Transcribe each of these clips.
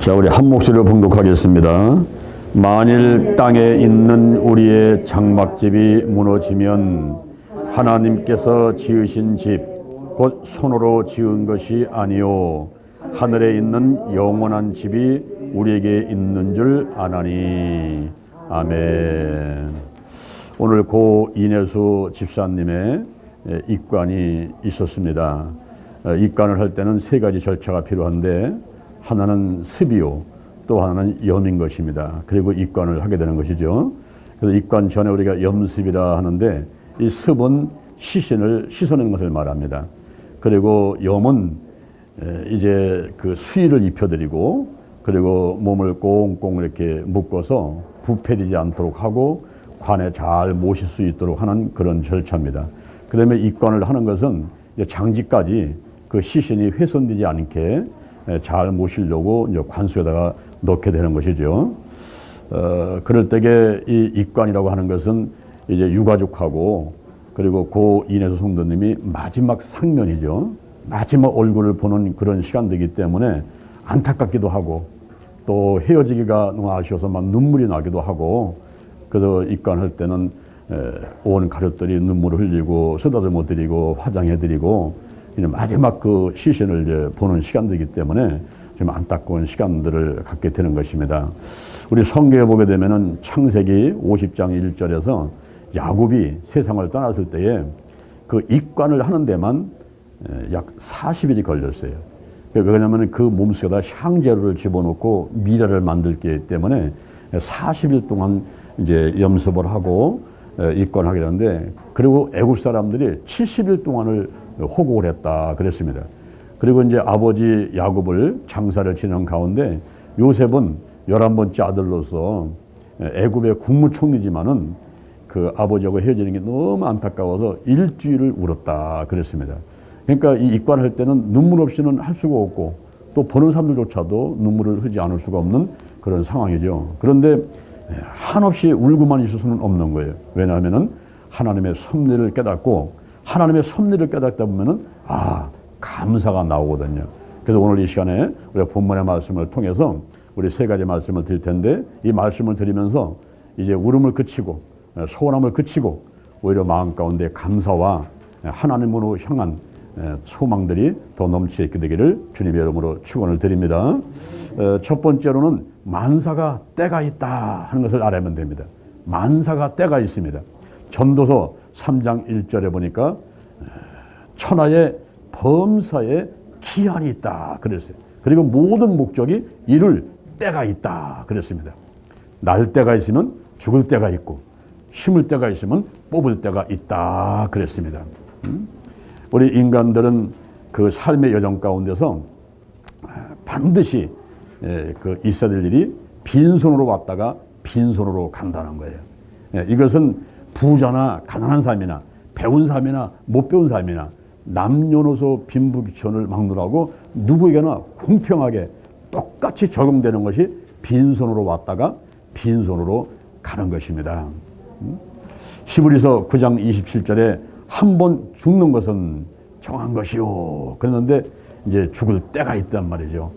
자, 우리 한 목소리로 봉독하겠습니다. 만일 땅에 있는 우리의 장막집이 무너지면 하나님께서 지으신 집, 곧 손으로 지은 것이 아니요 하늘에 있는 영원한 집이 우리에게 있는 줄 아나니. 아멘. 오늘 고 이내수 집사님의 입관이 있었습니다. 입관을 할 때는 세 가지 절차가 필요한데, 하나는 습이요, 또 하나는 염인 것입니다. 그리고 입관을 하게 되는 것이죠. 그래서 입관 전에 우리가 염습이라 하는데, 이 습은 시신을 씻어내는 것을 말합니다. 그리고 염은 이제 그 수의를 입혀드리고, 그리고 몸을 꽁꽁 이렇게 묶어서 부패되지 않도록 하고 관에 잘 모실 수 있도록 하는 그런 절차입니다. 그 다음에 입관을 하는 것은 이제 장지까지 그 시신이 훼손되지 않게 잘 모시려고 이제 관 속에다가 넣게 되는 것이죠. 그럴 때에 이 입관이라고 하는 것은 이제 유가족하고, 그리고 고 이내수 성도님이 마지막 상면이죠. 마지막 얼굴을 보는 그런 시간이기 때문에 안타깝기도 하고, 또 헤어지기가 너무 아쉬워서 막 눈물이 나기도 하고, 그래서 입관할 때는 온 가족들이 눈물을 흘리고 쓰다듬어 드리고 화장해 드리고, 마지막 그 시신을 이제 보는 시간들이기 때문에 좀 안타까운 시간들을 갖게 되는 것입니다. 우리 성경에 보게 되면은 창세기 50장 1절에서 야곱이 세상을 떠났을 때에 그 입관을 하는 데만 약 40일이 걸렸어요. 왜냐하면 그 몸속에다 향재료를 집어넣고 미라를 만들기 때문에 40일 동안 이제 염습을 하고 입관하게 되는데, 그리고 애굽 사람들이 70일 동안을 호곡을 했다 그랬습니다. 그리고 이제 아버지 야곱을 장사를 지내는 가운데 요셉은 11번째 아들로서 애굽의 국무총리지만은 그 아버지하고 헤어지는 게 너무 안타까워서 일주일을 울었다 그랬습니다. 그러니까 이 입관할 때는 눈물 없이는 할 수가 없고, 또 보는 사람들조차도 눈물을 흘리지 않을 수가 없는 그런 상황이죠. 그런데 한없이 울고만 있을 수는 없는 거예요. 왜냐하면은 하나님의 섭리를 깨닫고, 하나님의 섭리를 깨닫다 보면은 감사가 나오거든요. 그래서 오늘 이 시간에 우리가 본문의 말씀을 통해서 우리 세 가지 말씀을 드릴 텐데, 이 말씀을 드리면서 이제 울음을 그치고 소원함을 그치고 오히려 마음 가운데 감사와 하나님으로 향한 소망들이 더 넘치게 되기를 주님의 이름으로 축원을 드립니다. 첫 번째로는 만사가 때가 있다 하는 것을 알아야만 됩니다. 만사가 때가 있습니다. 전도서 3장 1절에 보니까 천하의 범사에 기한이 있다 그랬어요. 그리고 모든 목적이 이룰 때가 있다 그랬습니다. 날 때가 있으면 죽을 때가 있고, 심을 때가 있으면 뽑을 때가 있다 그랬습니다. 우리 인간들은 그 삶의 여정 가운데서 반드시 그 있어야 될 일이 빈손으로 왔다가 빈손으로 간다는 거예요. 이것은 부자나 가난한 삶이나 배운 삶이나 못 배운 삶이나 남녀노소 빈부귀천을 막론하고 누구에게나 공평하게 똑같이 적용되는 것이 빈손으로 왔다가 빈손으로 가는 것입니다. 히브리서 9장 27절에 한 번 죽는 것은 정한 것이요 그랬는데, 이제 죽을 때가 있단 말이죠.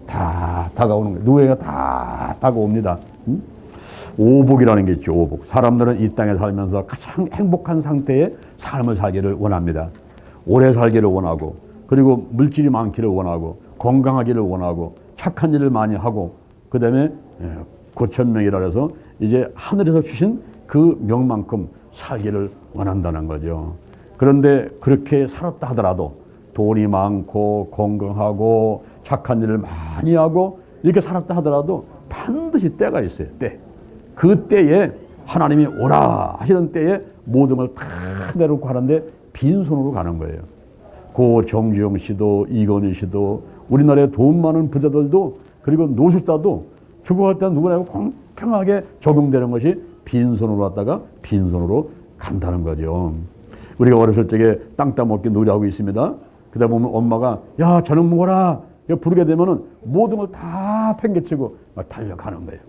다 다가오는 거예요. 누구에게 다 다가옵니다. 오복이라는 게 있죠. 오복. 사람들은 이 땅에 살면서 가장 행복한 상태의 삶을 살기를 원합니다. 오래 살기를 원하고, 그리고 물질이 많기를 원하고, 건강하기를 원하고, 착한 일을 많이 하고, 그 다음에 고천명이라 해서 이제 하늘에서 주신 그 명만큼 살기를 원한다는 거죠. 그런데 그렇게 살았다 하더라도 돈이 많고 건강하고 착한 일을 많이 하고 이렇게 살았다 하더라도 반드시 때가 있어요. 때. 그 때에 하나님이 오라 하시는 때에 모든 걸 다 내놓고 하는데 빈손으로 가는 거예요. 고 정주영 씨도 이건희 씨도 우리나라에 돈 많은 부자들도, 그리고 노숙자도 죽어갈 때는 누구나 공평하게 적용되는 것이 빈손으로 왔다가 빈손으로 간다는 거죠. 우리가 어렸을 적에 땅 따먹기 놀이하고 있습니다. 그러다 보면 엄마가 야 저녁 먹어라 부르게 되면은 모든 걸 다 팽개치고 막 달려가는 거예요.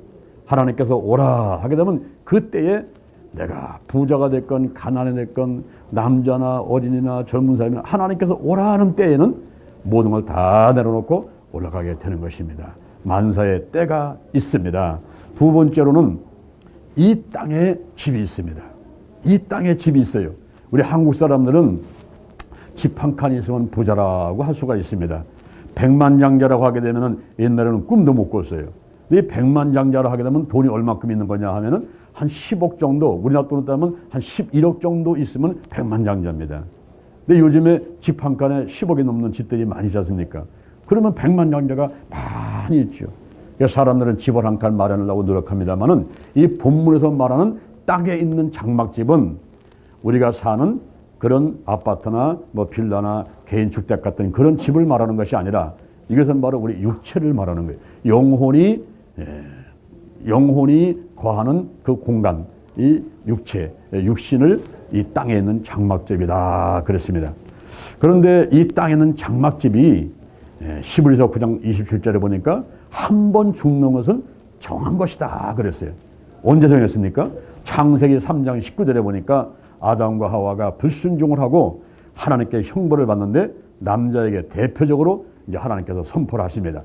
하나님께서 오라 하게 되면 그때에 내가 부자가 됐건 가난이 됐건 남자나 어린이나 젊은 사람이나 하나님께서 오라 하는 때에는 모든 걸 다 내려놓고 올라가게 되는 것입니다. 만사의 때가 있습니다. 두 번째로는 이 땅에 집이 있습니다. 이 땅에 집이 있어요. 우리 한국 사람들은 집 한 칸 있으면 부자라고 할 수가 있습니다. 백만장자라고 하게 되면 옛날에는 꿈도 못 꿨어요. 이 백만장자로 하게 되면 돈이 얼마큼 있는 거냐 하면은 한 10억 정도, 우리나라 돈으로 따면 한 11억 정도 있으면 백만장자입니다. 근데 요즘에 집 한 칸에 10억이 넘는 집들이 많이 있지 않습니까? 그러면 백만장자가 많이 있죠. 그래서 사람들은 집을 한 칸 마련하려고 노력합니다만은 이 본문에서 말하는 땅에 있는 장막집은 우리가 사는 그런 아파트나 뭐 빌라나 개인 주택 같은 그런 집을 말하는 것이 아니라 이것은 바로 우리 육체를 말하는 거예요. 영혼이 거하는 그 공간, 이 육체, 육신을 이 땅에 있는 장막집이다 그랬습니다. 그런데 이 땅에 있는 장막집이 히브리서 9장 27절에 보니까 한 번 죽는 것은 정한 것이다 그랬어요. 언제 정했습니까? 창세기 3장 19절에 보니까 아담과 하와가 불순종을 하고 하나님께 형벌을 받는데 남자에게 대표적으로 이제 하나님께서 선포를 하십니다.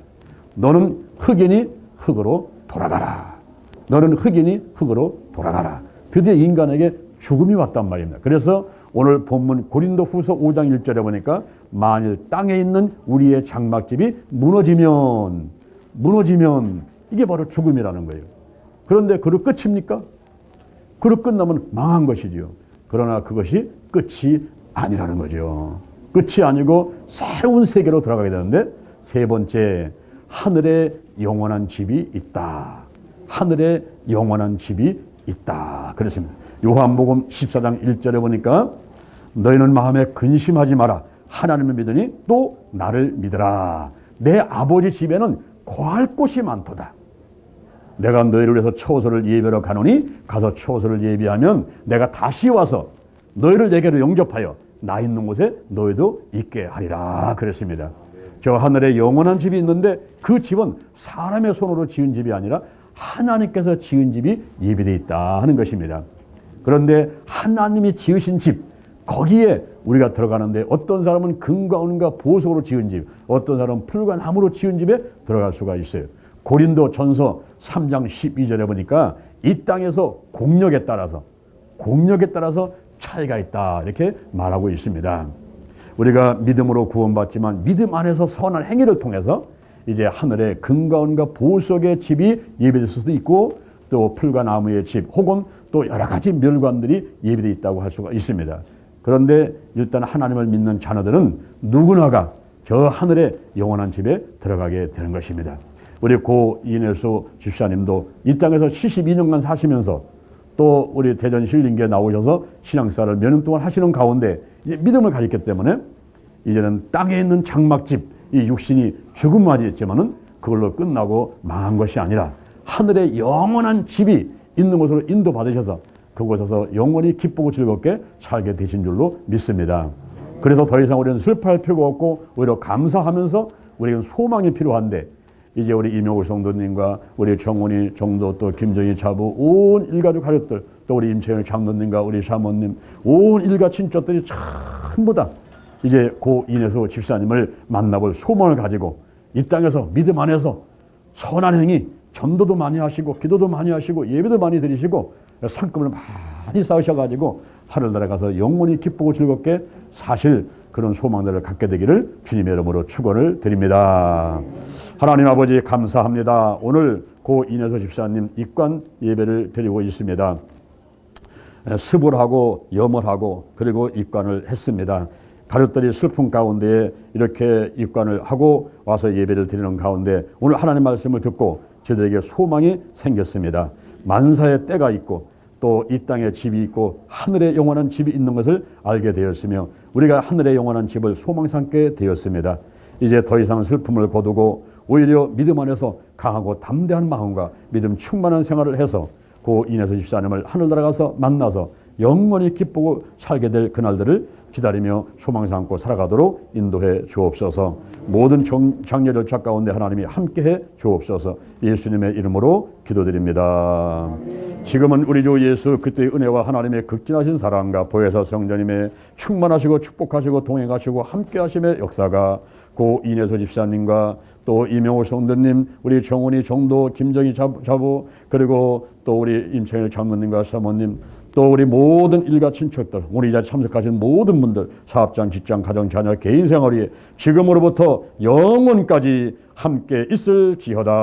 너는 흙이니 흙으로 돌아가라. 너는 흙이니 흙으로 돌아가라. 드디어 인간에게 죽음이 왔단 말입니다. 그래서 오늘 본문 고린도후서 5장 1절에 보니까 만일 땅에 있는 우리의 장막집이 무너지면 이게 바로 죽음이라는 거예요. 그런데 그로 끝입니까? 그로 끝나면 망한 것이지요. 그러나 그것이 끝이 아니라는 거죠. 끝이 아니고 새로운 세계로 들어가게 되는데 세 번째, 하늘에 영원한 집이 있다. 하늘에 영원한 집이 있다. 그렇습니다. 요한복음 14장 1절에 보니까 너희는 마음에 근심하지 마라. 하나님을 믿으니 또 나를 믿으라. 내 아버지 집에는 거할 곳이 많도다. 내가 너희를 위해서 처소를 예비하러 가노니 가서 처소를 예비하면 내가 다시 와서 너희를 내게로 영접하여 나 있는 곳에 너희도 있게 하리라 그랬습니다. 저 하늘에 영원한 집이 있는데 그 집은 사람의 손으로 지은 집이 아니라 하나님께서 지은 집이 예비되어 있다 하는 것입니다. 그런데 하나님이 지으신 집, 거기에 우리가 들어가는데 어떤 사람은 금과 은과 보석으로 지은 집, 어떤 사람은 풀과 나무로 지은 집에 들어갈 수가 있어요. 고린도 전서 3장 12절에 보니까 이 땅에서 공력에 따라서 차이가 있다 이렇게 말하고 있습니다. 우리가 믿음으로 구원받지만 믿음 안에서 선한 행위를 통해서 이제 하늘에 금과 은과 보석의 집이 예비될 수도 있고 또 풀과 나무의 집 혹은 또 여러 가지 멸관들이 예비되어 있다고 할 수가 있습니다. 그런데 일단 하나님을 믿는 자녀들은 누구나가 저 하늘의 영원한 집에 들어가게 되는 것입니다. 우리 고 이인수 집사님도 이 땅에서 72년간 사시면서 또 우리 대전 힐링교에 나오셔서 신앙생활을 몇 년 동안 하시는 가운데 이제 믿음을 가졌기 때문에 이제는 땅에 있는 장막집, 이 육신이 죽음 맞이했지만은 그걸로 끝나고 망한 것이 아니라 하늘에 영원한 집이 있는 곳으로 인도받으셔서 그곳에서 영원히 기쁘고 즐겁게 살게 되신 줄로 믿습니다. 그래서 더 이상 우리는 슬퍼할 필요가 없고 오히려 감사하면서 우리는 소망이 필요한데 이제 우리 이명호 성도님과 우리 정훈이 정도 또 김정희 자부 온 일가족 가족들 또 우리 임채영 장로님과 우리 사모님 온 일가 친척들이 전부 다 이제 고 인혜수 집사님을 만나볼 소망을 가지고 이 땅에서 믿음 안에서 선한 행위 전도도 많이 하시고 기도도 많이 하시고 예배도 많이 드리시고 상금을 많이 쌓으셔가지고 하늘나라 가서 영원히 기쁘고 즐겁게 사실 그런 소망들을 갖게 되기를 주님의 이름으로 축원을 드립니다. 하나님 아버지 감사합니다. 오늘 고 인혜수 집사님 입관 예배를 드리고 있습니다. 스불하고 염을하고 그리고 입관을 했습니다. 가족들이 슬픔 가운데 이렇게 입관을 하고 와서 예배를 드리는 가운데 오늘 하나님 말씀을 듣고 저들에게 소망이 생겼습니다. 만사의 때가 있고 또 이 땅에 집이 있고 하늘에 영원한 집이 있는 것을 알게 되었으며 우리가 하늘에 영원한 집을 소망 삼게 되었습니다. 이제 더 이상 슬픔을 거두고 오히려 믿음 안에서 강하고 담대한 마음과 믿음 충만한 생활을 해서 고 인혜수 집사님을 하늘나라 가서 만나서 영원히 기쁘고 살게 될 그날들을 기다리며 소망 삼고 살아가도록 인도해 주옵소서. 모든 장례 절차 가운데 하나님이 함께해 주옵소서. 예수님의 이름으로 기도드립니다. 지금은 우리 주 예수 그리스도의 은혜와 하나님의 극진하신 사랑과 보혜사 성령님의 충만하시고 축복하시고 동행하시고 함께하심의 역사가 고 인혜수 집사님과 또 이명호 성도님, 우리 정훈이 정도, 김정희 자부, 그리고 또 우리 임채일 장모님과 사모님, 또 우리 모든 일가 친척들, 우리 이 자리에 참석하신 모든 분들, 사업장, 직장, 가정, 자녀, 개인 생활이 지금으로부터 영원까지 함께 있을지어다.